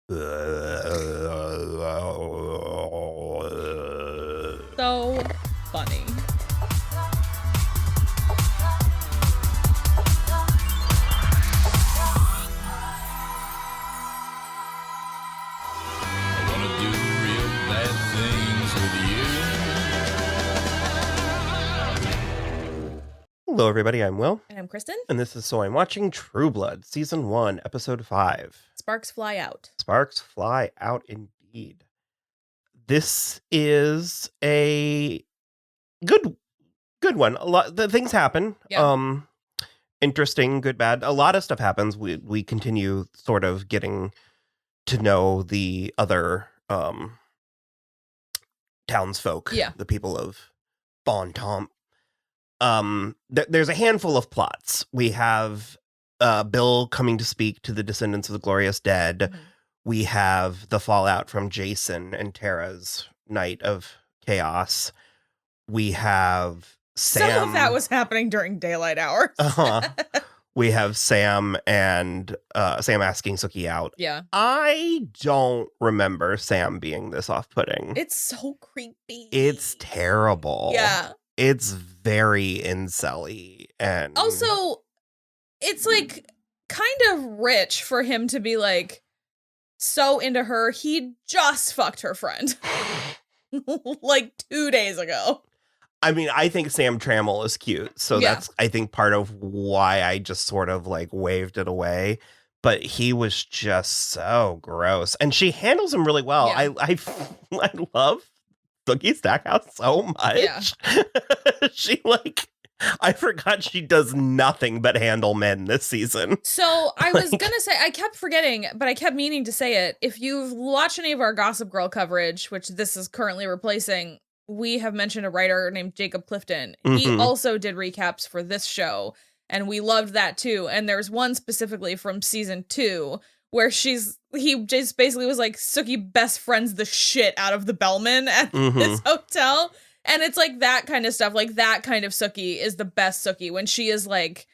So funny. Hello, everybody. I'm Will. And I'm Kristen. And this is So I'm Watching True Blood, Season 1, Episode 5. Sparks fly out. Sparks fly out indeed. This is a good one. A lot the things happen. Yeah. Interesting, good, bad. A lot of stuff happens. We continue sort of getting to know the other townsfolk. Yeah. The people of Bon Tom. There's a handful of plots. We have Bill coming to speak to the descendants of the glorious dead. Mm-hmm. We have the fallout from Jason and Tara's night of chaos. We have Sam. Some of that was happening during daylight hours. We have Sam and Sam asking Sookie out. Yeah. I don't remember Sam being this off-putting. It's so creepy. It's terrible. Yeah. It's very incel-y, and also, it's like kind of rich for him to be like so into her. He just fucked her friend like 2 days ago. I mean, I think Sam Trammell is cute, so that's I think part of why I just sort of like waved it away. But he was just so gross, and she handles him really well. Yeah. I love Sookie Stackhouse so much. Yeah. She I forgot she does nothing but handle men this season. So I was gonna say, I kept forgetting, but I kept meaning to say it. If you've watched any of our Gossip Girl coverage, which this is currently replacing, we have mentioned a writer named Jacob Clifton. Mm-hmm. He also did recaps for this show, and we loved that too. And there's one specifically from season 2 where he just basically was like, Sookie best friends the shit out of the bellman at this hotel. And it's like that kind of stuff, like that kind of Sookie is the best Sookie, when she is like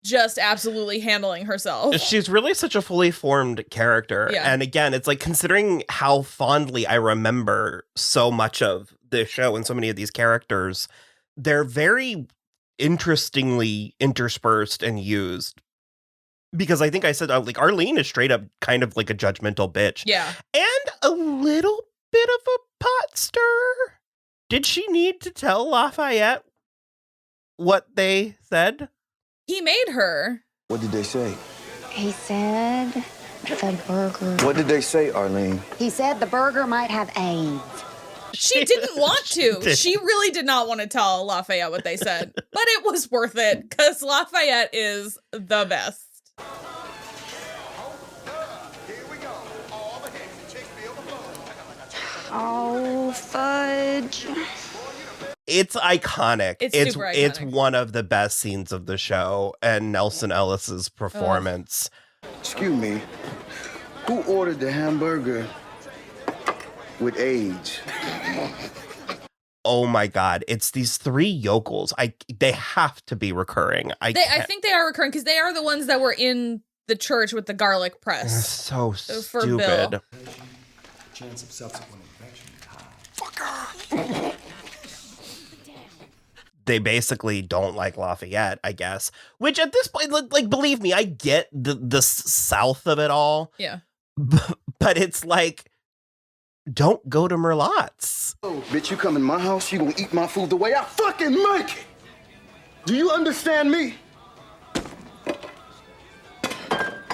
just absolutely handling herself. She's really such a fully formed character. Yeah. And again, it's like, considering how fondly I remember so much of this show and so many of these characters, they're very interestingly interspersed and used. Because I think I said, like, Arlene is straight up kind of like a judgmental bitch. Yeah. And a little bit of a pot stirrer. Did she need to tell Lafayette what they said? He made her. What did they say? He said the burger. What did they say, Arlene? He said the burger might have AIDS. She didn't want to. She really did not want to tell Lafayette what they said. But it was worth it, because Lafayette is the best. Oh, fudge. It's iconic. It's super iconic. It's one of the best scenes of the show, and Nelson Ellis's performance. Excuse me. Who ordered the hamburger with AIDS? Oh my God. It's these 3 yokels. They have to be recurring. I think they are recurring, because they are the ones that were in the church with the garlic press. So for stupid. Bill. Chance of subsequent infection is high. Fucker. They basically don't like Lafayette, I guess. Which at this point, like, believe me, I get the south of it all. Yeah. But it's like, don't go to Merlotte's. Oh, bitch, you come in my house, you gonna eat my food the way I fucking make it. Do you understand me?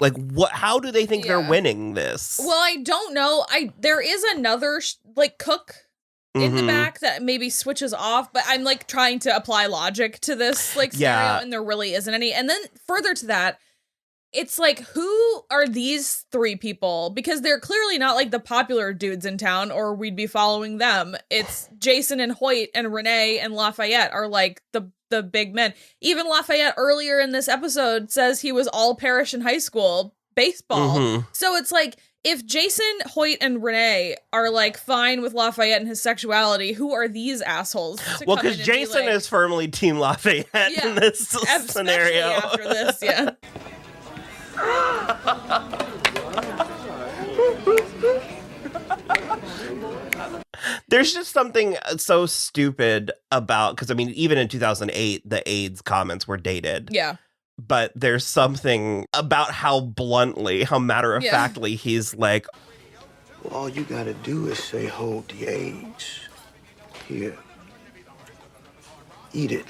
Like, what? How do they think they're winning this? Well, I don't know. There is another cook in the back that maybe switches off, but I'm like trying to apply logic to this scenario, and there really isn't any. And then further to that, it's like, who are these 3 people? Because they're clearly not like the popular dudes in town, or we'd be following them. It's Jason and Hoyt and Renee and Lafayette are like the big men. Even Lafayette earlier in this episode says he was all parish in high school baseball. So it's like, if Jason, Hoyt, and Renee are like fine with Lafayette and his sexuality, who are these assholes? Well, because Jason is firmly Team Lafayette in this scenario. After this, yeah. There's just something so stupid about, because I mean, even in 2008, the AIDS comments were dated. Yeah. But there's something about how bluntly, how matter-of-factly he's like, Well, all you gotta do is say, hold the AIDS. Here. Eat it.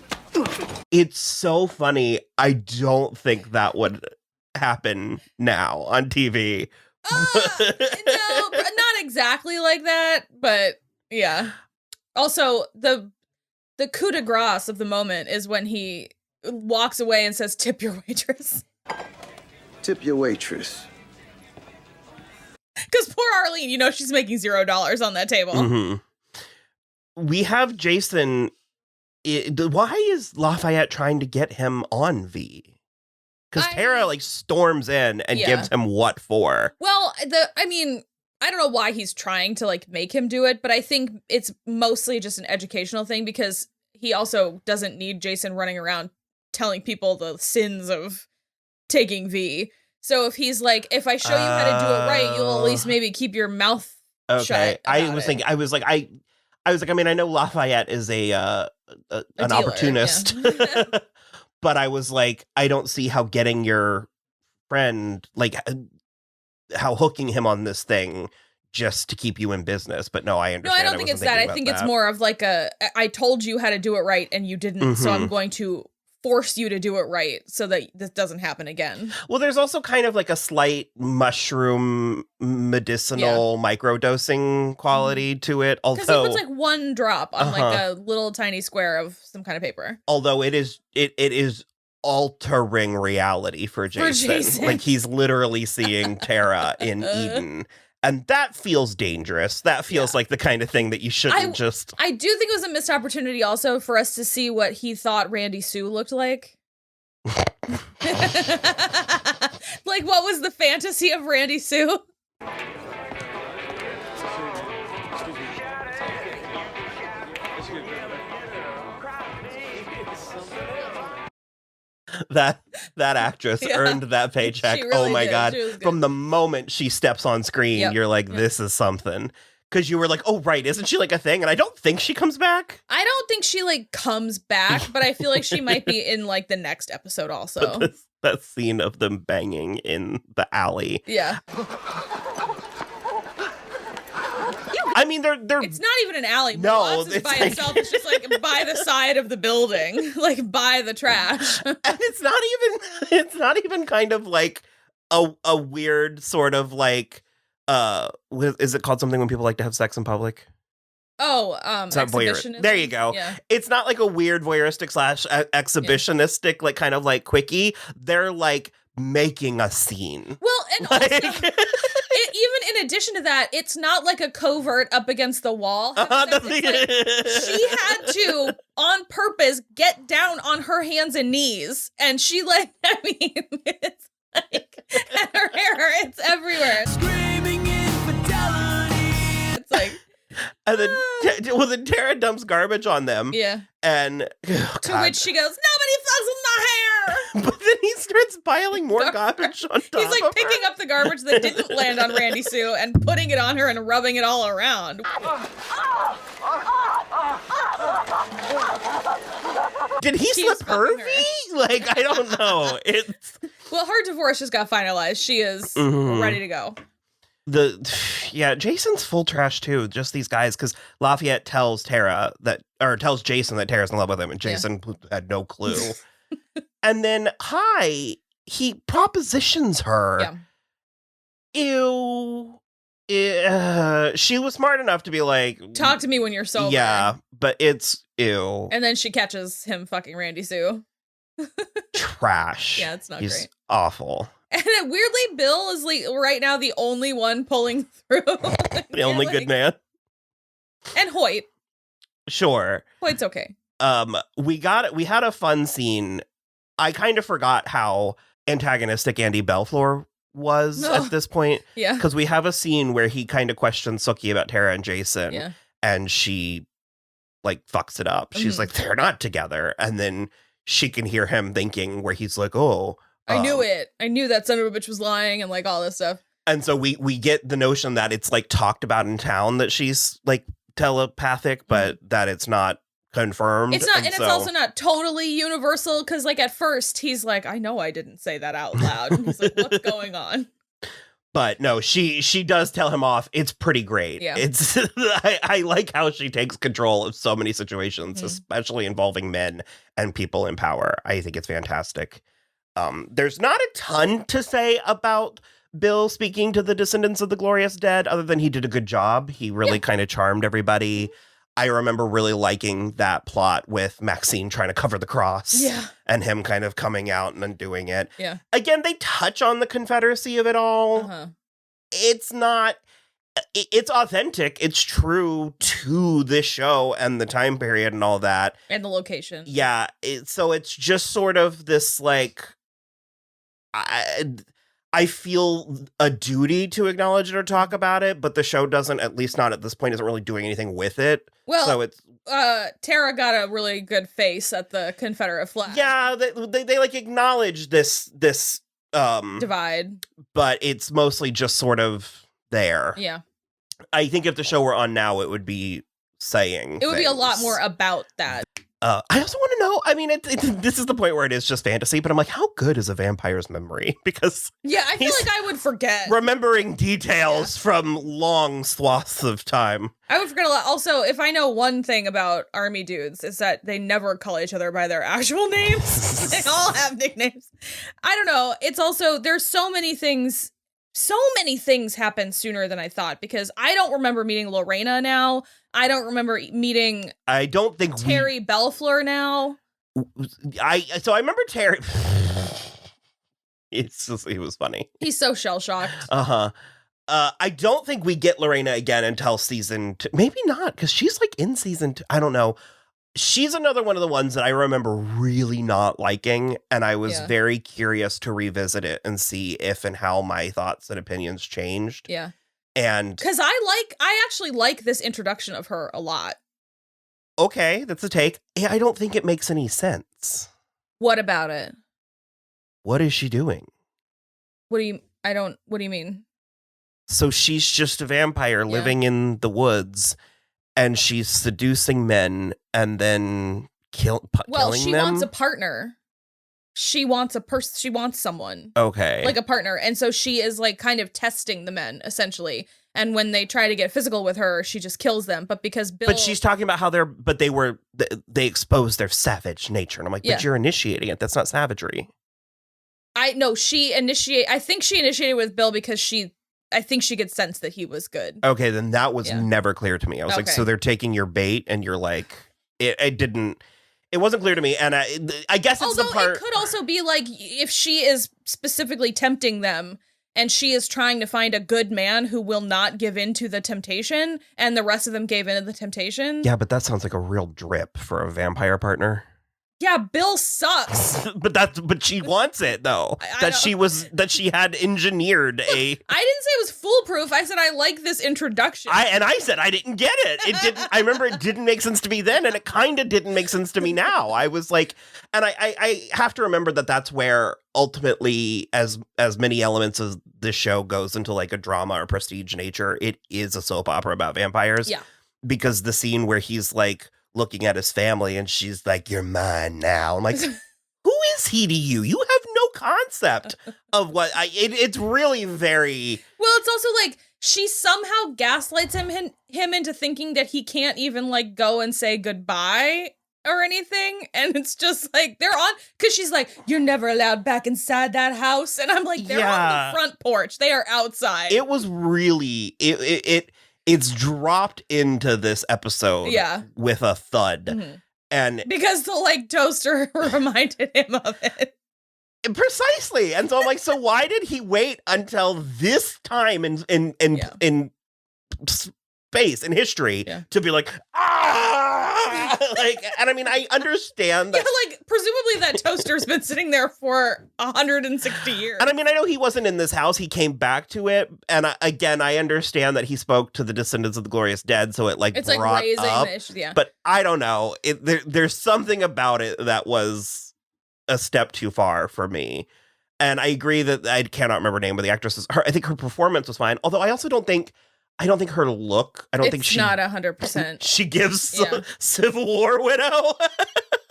It's so funny. I don't think that would happen now on TV. No, not exactly like that, but yeah. Also, the coup de grace of the moment is when he walks away and says, tip your waitress. Tip your waitress. Because poor Arlene, you know, she's making $0 on that table. Mm-hmm. We have Jason. Why is Lafayette trying to get him on V? Because Tara like storms in and gives him what for? Well, I mean, I don't know why he's trying to like make him do it, but I think it's mostly just an educational thing because he also doesn't need Jason running around telling people the sins of taking V. So if he's like, if I show you how to do it right, you'll at least maybe keep your mouth shut. I was like, I mean, I know Lafayette is an dealer, opportunist, yeah. But I was like, I don't see how getting your friend, like, how hooking him on this thing just to keep you in business. But no, I understand. No, I don't think it's that. I think it's more of like I told you how to do it right and you didn't, so I'm going to force you to do it right so that this doesn't happen again. Well, there's also kind of like a slight mushroom medicinal microdosing quality to it. Although he puts like one drop on like a little tiny square of some kind of paper. Although it is altering reality for Jason. Like he's literally seeing Tara in Eden. And that feels dangerous. That feels like the kind of thing that you shouldn't just... I do think it was a missed opportunity also for us to see what he thought Randy Sue looked like. Like, what was the fantasy of Randy Sue? That actress earned that paycheck. Really oh my God. From the moment she steps on screen, you're like, this is something. Because you were like, oh, right. Isn't she like a thing? And I don't think she comes back. I don't think she like comes back, but I feel like she might be in like the next episode also. That scene of them banging in the alley. Yeah. I mean, they're it's not even an alley. No, it's by itself. It's just like by the side of the building, like by the trash. And it's not even kind of like a weird sort of like is it called something when people like to have sex in public? Oh, exhibitionism. There you go. Yeah. It's not like a weird voyeuristic / exhibitionistic like kind of like quickie. They're like making a scene. Well, and like, also even in addition to that, it's not like a covert up against the wall. Like, she had to, on purpose, get down on her hands and knees. And she like, I mean, it's like, her hair, it's everywhere. Screaming infidelity. It's like... And then Tara dumps garbage on them. Yeah. And to which she goes, nobody fucks with my hair. But then he starts piling more garbage on top. He's like picking up the garbage that didn't land on Randy Sue and putting it on her and rubbing it all around. Did he slip pervy? Like, I don't know. Well, her divorce just got finalized. She is ready to go. Jason's full trash too. Just these guys, because Lafayette tells Jason that Tara's in love with him, and Jason had no clue. And then he propositions her. Yeah. Ew. She was smart enough to be like, talk to me when you're sober. Yeah, but it's ew. And then she catches him fucking Randy Sue. Trash. Yeah, it's not He's great. Awful. And weirdly, Bill is like right now the only one pulling through. The only good man. And Hoyt. Sure. Hoyt's okay. We had a fun scene. I kind of forgot how antagonistic Andy Belflor was at this point. Yeah. Because we have a scene where he kind of questions Sookie about Tara and Jason. Yeah. And she like fucks it up. She's like, they're not together. And then she can hear him thinking where he's like, oh, I knew it. I knew that son of a bitch was lying and like all this stuff. And so we get the notion that it's like talked about in town that she's like telepathic, but that it's not confirmed. It's not, and it's also not totally universal, because like at first he's like, I know I didn't say that out loud. And he's like, what's going on? But no, she does tell him off. It's pretty great. Yeah. It's I like how she takes control of so many situations, especially involving men and people in power. I think it's fantastic. There's not a ton to say about Bill speaking to the descendants of the glorious dead, other than he did a good job. He really kind of charmed everybody. I remember really liking that plot with Maxine trying to cover the cross and him kind of coming out and then doing it. Yeah. Again, they touch on the Confederacy of it all. It's not, it's authentic. It's true to this show and the time period and all that. And the location. Yeah. So it's just sort of this like, I feel a duty to acknowledge it or talk about it, but the show doesn't, at least not at this point, isn't really doing anything with it. Well, so it's Tara got a really good face at the Confederate flag. Yeah, they like acknowledge this divide, but it's mostly just sort of there. Yeah, I think if the show were on now, it would be saying it would be a lot more about that. I also want to know, I mean, this is the point where it is just fantasy, but I'm like, how good is a vampire's memory? Because I feel like I would forget. Remembering details from long swaths of time. I would forget a lot. Also, if I know one thing about army dudes, is that they never call each other by their actual names. They all have nicknames. I don't know. It's also, there's so many things happen sooner than I thought, because I don't remember meeting Lorena now. I don't remember meeting Terry Belfleur now. So I remember Terry. He was funny. He's so shell-shocked. I don't think we get Lorena again until season 2. Maybe not, because she's like in season 2. I don't know. She's another one of the ones that I remember really not liking, and I was very curious to revisit it and see if and how my thoughts and opinions changed. Yeah. And because I actually like this introduction of her a lot. Okay, that's a take. I don't think it makes any sense. What about it? What is she doing? What do you mean? So she's just a vampire living in the woods, and she's seducing men and then killing them? Well, she wants a partner. She wants she wants someone. Okay. Like a partner. And so she is like kind of testing the men, essentially. And when they try to get physical with her, she just kills them. But because Bill... But she's talking about how they exposed their savage nature. And I'm like, but you're initiating it. That's not savagery. I think she initiated with Bill because I think she could sense that he was good. Okay, then that was never clear to me. I was like, so they're taking your bait, and you're like, it wasn't clear to me, and I guess it's the part... it could also be like, if she is specifically tempting them, and she is trying to find a good man who will not give in to the temptation, and the rest of them gave in to the temptation. Yeah, but that sounds like a real drip for a vampire partner. Yeah, Bill sucks. but she wants it though. She had engineered a. I didn't say it was foolproof. I said I like this introduction. I said I didn't get it. It didn't. I remember it didn't make sense to me then, and it kind of didn't make sense to me now. I was like, and I have to remember that that's where ultimately, as many elements of this show goes into like a drama or prestige nature, it is a soap opera about vampires. Yeah. Because the scene where he's like looking at his family and she's like, "You're mine now." I'm like, who is he to you? You have no concept of what it's really very... Well, it's also like she somehow gaslights him into thinking that he can't even like go and say goodbye or anything. And it's just like, they're on, because she's like, "You're never allowed back inside that house." And I'm like, they're on the front porch. They are outside. It was really, it's dropped into this episode with a thud. Mm-hmm. And because the like toaster reminded him of it. Precisely. And so I'm like, so why did he wait until this time in space, in history, to be like, like, and I mean, I understand that. Yeah, like, presumably that toaster's been sitting there for 160 years. And I mean, I know he wasn't in this house. He came back to it. And I understand that he spoke to the Descendants of the Glorious Dead. So it's brought like raising up. The issue, But I don't know. There's something about it that was a step too far for me. And I agree that I cannot remember the name of the actress. I think her performance was fine. Although I also don't think I don't think her look. I don't think she not 100%. She gives Civil War widow.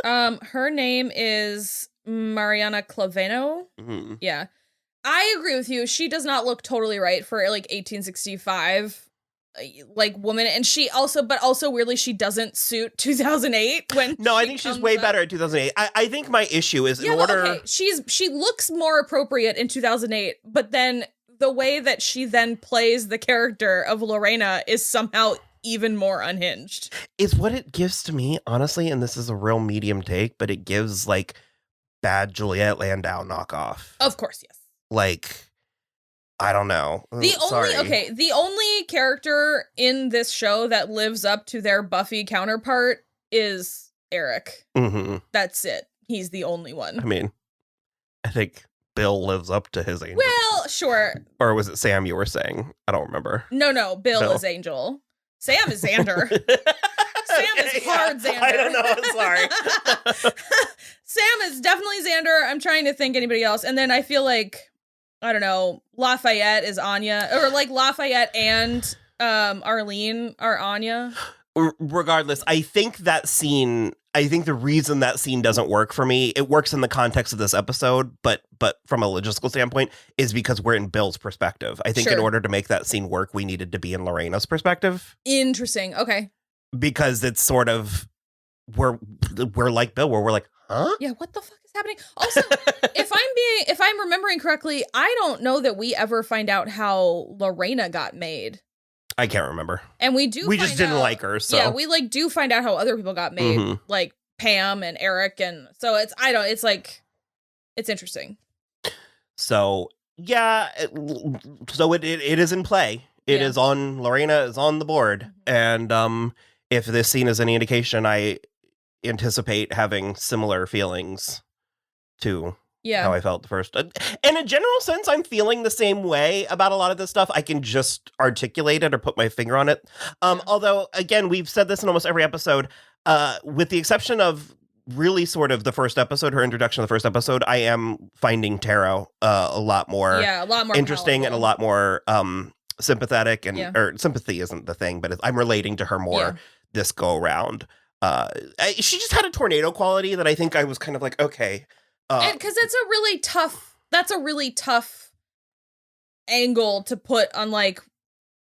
Her name is Mariana Claveno. Mm-hmm. Yeah, I agree with you. She does not look totally right for like 1865 like woman, and she also weirdly she doesn't suit 2008 when. No, I think she's way better at 2008. I think my issue is in order. Okay, she looks more appropriate in 2008, but then the way that she then plays the character of Lorena is somehow even more unhinged. Is what it gives to me, honestly, and this is a real medium take, but it gives like bad Juliette Landau knockoff. Of course, yes. Like, I don't know. The only character in this show that lives up to their Buffy counterpart is Eric. Mm-hmm. That's it. He's the only one. I mean, I think Bill lives up to his angel. Well, sure. Or was it Sam you were saying? I don't remember. No, Bill is Angel. Sam is Xander. Sam is hard Xander. I don't know. I'm sorry. Sam is definitely Xander. I'm trying to think anybody else. And then I feel like, I don't know, Lafayette is Anya. Or like Lafayette and Arlene are Anya. Regardless, I think the reason that scene doesn't work for me, it works in the context of this episode, but from a logistical standpoint, is because we're in Bill's perspective. I think in order to make that scene work, we needed to be in Lorena's perspective. Interesting. Okay. Because it's sort of, we're like Bill, where we're like, huh? Yeah, what the fuck is happening? Also, if I'm remembering correctly, I don't know that we ever find out how Lorena got made. I can't remember. And we just didn't like her, so. Yeah, we like do find out how other people got made, like Pam and Eric, and so it's interesting. So, yeah, so it is in play. It is on, Lorena is on the board, and if this scene is any indication, I anticipate having similar feelings to how I felt the first. In a general sense, I'm feeling the same way about a lot of this stuff. I can just articulate it or put my finger on it. Although, again, we've said this in almost every episode, with the exception of really sort of the first episode, her introduction to the first episode, I am finding Taro a lot more interesting and a lot more sympathetic. And or sympathy isn't the thing, but I'm relating to her more this go around. She just had a tornado quality that I think I was kind of like, okay. Because that's a really tough angle to put on like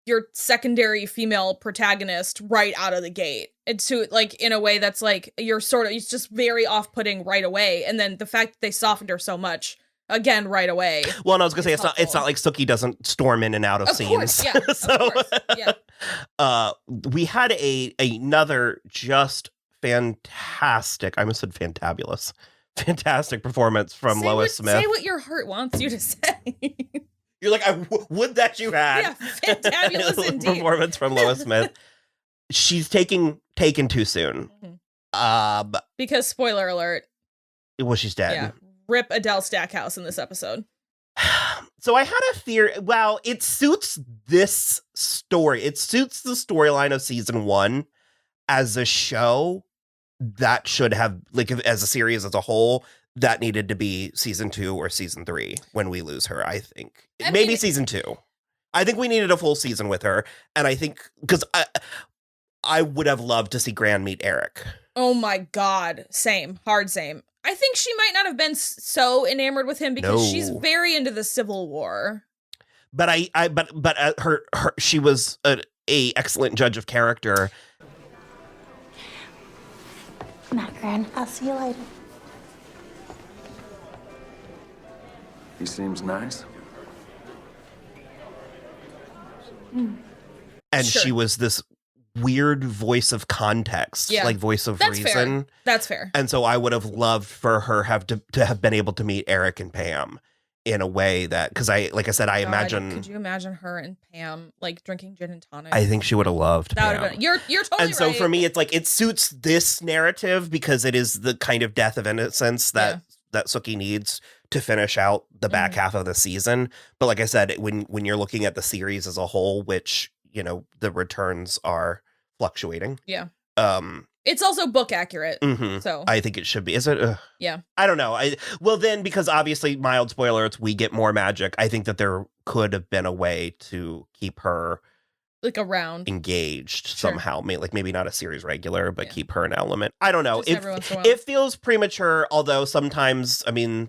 your secondary female protagonist right out of the gate. It's to like in a way that's like it's just very off-putting right away. And then the fact that they softened her so much again right away. Well, and I was gonna say it's not like Sookie doesn't storm in and out of scenes. Course, yeah. So of course, yeah. We had another just fantastic. I almost said fantabulous. Fantastic performance from Lois Smith. Say what your heart wants you to say. You're like, would that you had. Yeah, fantabulous indeed. Performance from Lois Smith. She's taken too soon. Because spoiler alert. Well, she's dead. Yeah. Rip Adele Stackhouse in this episode. So I had a theory. Well, it suits this story. It suits the storyline of season 1 as a show. That should have, like, as a series as a whole, that needed to be season 2 or season 3 when we lose her, I think. Maybe season 2. I think we needed a full season with her. And I think, because I would have loved to see Gran meet Eric. Oh my God. Same. Hard same. I think she might not have been so enamored with him because she's very into the Civil War. But she was a excellent judge of character. Not Gran. I'll see you later. He seems nice. And she was this weird voice of context, like voice of reason. Fair. That's fair. And so I would have loved for her to have been able to meet Eric and Pam in a way that, because I imagine. Could you imagine her and Pam like drinking gin and tonic? I think she would have loved. That would have been. You're totally right. And so for me, it's like it suits this narrative because it is the kind of death of innocence that Sookie needs to finish out the back half of the season. But like I said, when you're looking at the series as a whole, which the returns are fluctuating. Yeah. It's also book accurate. So I think it should be. Is it? Yeah. I don't know. Then because obviously mild spoilers, we get more magic. I think that there could have been a way to keep her like around engaged somehow. Like maybe not a series regular, but keep her an element. I don't know. Just It feels premature, although sometimes, I mean,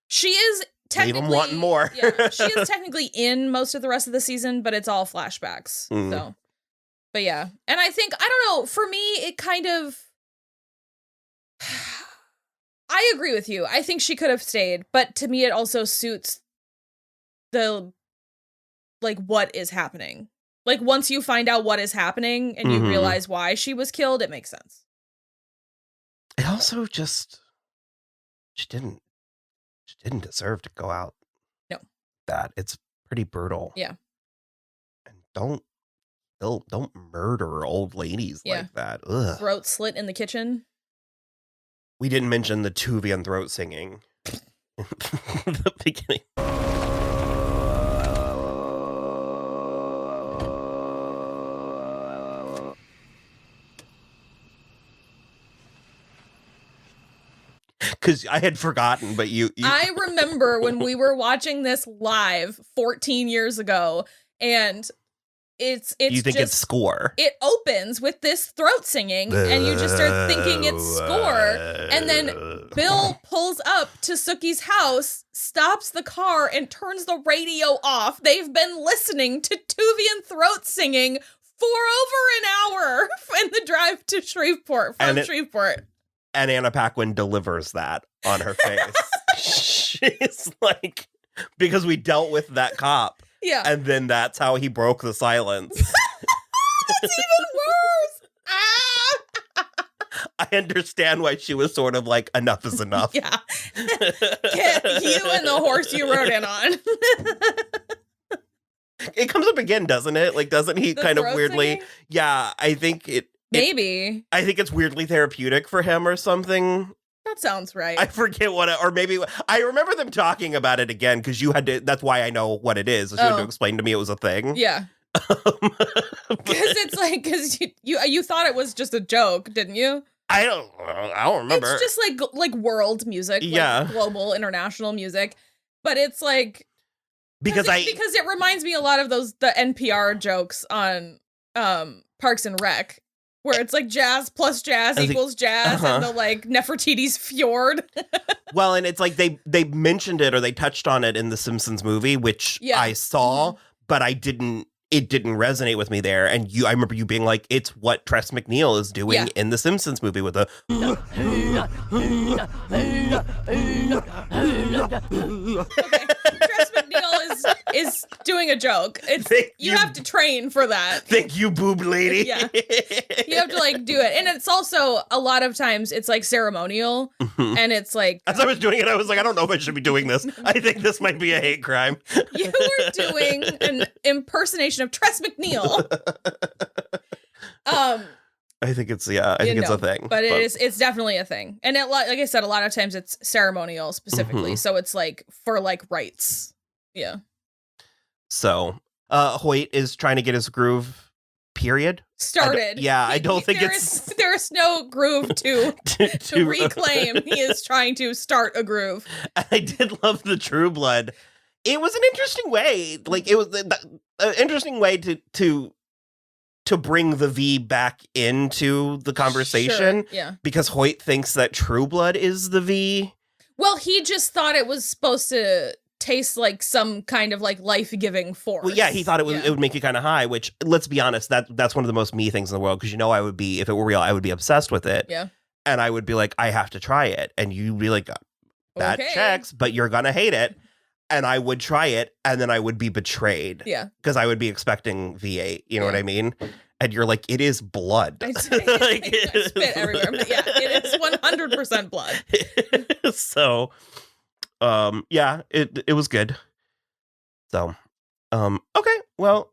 she is technically leave them wanting more. She is technically in most of the rest of the season, but it's all flashbacks. So, but yeah, and I think I don't know. For me, it kind of. I agree with you. I think she could have stayed, but to me, it also suits the what is happening. Like once you find out what is happening and you realize why she was killed, it makes sense. It also just she didn't deserve to go out. No. That it's pretty brutal. Yeah. And don't murder old ladies like that. Ugh. Throat slit in the kitchen. We didn't mention the Tuvian throat singing in the beginning. Because I had forgotten, but you... I remember when we were watching this live 14 years ago, and it's you think it's score. It opens with this throat singing, and you just start thinking it's score, and then Bill pulls up to Sookie's house, stops the car, and turns the radio off. They've been listening to Tuvian throat singing for over an hour in the drive to Shreveport, Shreveport. And Anna Paquin delivers that on her face. She's like, because we dealt with that cop. Yeah. And then that's how he broke the silence. That's even worse. I understand why she was sort of like, enough is enough. Yeah. Get you and the horse you rode in on. It comes up again, doesn't it? Like, doesn't he kind of weirdly? Singing? Yeah, I think Maybe. I think it's weirdly therapeutic for him or something. That sounds right. I forget or maybe I remember them talking about it again because you had to. That's why I know what it is. You had to explain to me it was a thing. Yeah. Because it's like you thought it was just a joke, didn't you? I don't remember. It's just like world music, global international music, but it's like because it reminds me a lot of the NPR jokes on Parks and Rec. Where it's like jazz plus jazz equals jazz and the like Nefertiti's fjord. Well, and it's like they mentioned it or they touched on it in the Simpsons movie, which I saw, but it didn't resonate with me there. And I remember you being like, it's what Tress MacNeille is doing in the Simpsons movie with the Okay. Tress MacNeille is doing a joke. You have to train for that. Thank you, boob lady. Yeah. You have to like do it. And it's also a lot of times it's like ceremonial and it's like as I was doing it, I was like, I don't know if I should be doing this. I think this might be a hate crime. You were doing an impersonation of Tress MacNeille. I think it's it's a thing. But it's definitely a thing. And like I said, a lot of times it's ceremonial specifically. So it's like for like rites. Yeah. So Hoyt is trying to get his groove period started. I don't think there's no groove to reclaim. He is trying to start a groove. I did love the True Blood. It was an interesting way. Like it was an interesting way to bring the V back into the conversation. Sure, yeah. Because Hoyt thinks that True Blood is the V. Well, he just thought it was supposed to taste like some kind of like life-giving force. Well, yeah, he thought it would make you kind of high, which, let's be honest, that's one of the most me things in the world, because I would be, if it were real, I would be obsessed with it. Yeah. And I would be like, I have to try it. And you'd be like, that checks, but you're going to hate it. And I would try it, and then I would be betrayed. Yeah. Because I would be expecting V8, you know what I mean? And you're like, it is blood. I spit everywhere, but yeah, it is 100% blood. So, it was good. So, okay, well,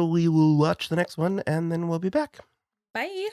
we will watch the next one, and then we'll be back. Bye.